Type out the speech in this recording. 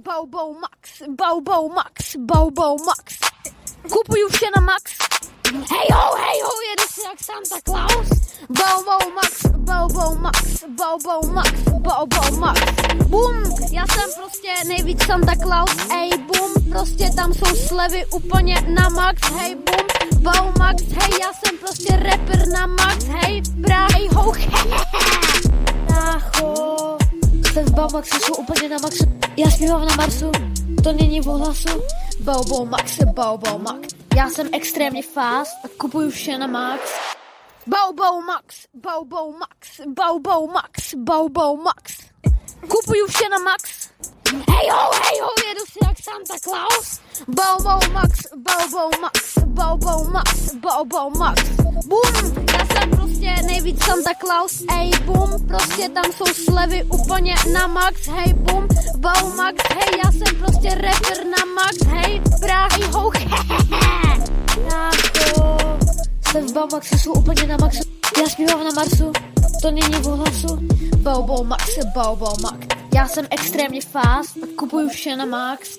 Bobo Max, Bobo Max, Bobo Max. Kupuju vše na Max. Hejo, jedu si jak Santa Claus. Bobo Max, Bobo Max, Bobo Max, Bobo Max. Bum, já jsem prostě nejvíc Santa Claus. Ej, bum, prostě tam jsou slevy úplně na max. Hej, bum, Bobo Max, hej, já jsem prostě rapper na max. Hej, hej, ho, Brácho, se v Bobo Maxu jsou úplně na maxu. Já zpívám na Marsu, to není v ohlasu. Bobo Max, Bobo Max. Já jsem extrémně fast a kupuju vše na max. Bobo Max, Bobo Max, Bobo Max, Bobo Max. Kupuju vše na max. Hejo, jedu si jak Santa Claus. Bobo Max, Bobo Max, Bobo Max, Bobo Max. Bum, já jsem prostě nejvíc Santa Claus. Ej, bum, prostě tam jsou slevy úplně na max. Hej, bum, Bobo Max, hej, já jsem prostě rapper na max. Hej, bráhy, ho, brácho. Se v Bobo Maxu jsou úplně na maxu. Já zpívám na Marsu, to není v ohlasu. Bobo Max, Bobo Max. Já jsem extrémně fast a kupuju vše na max.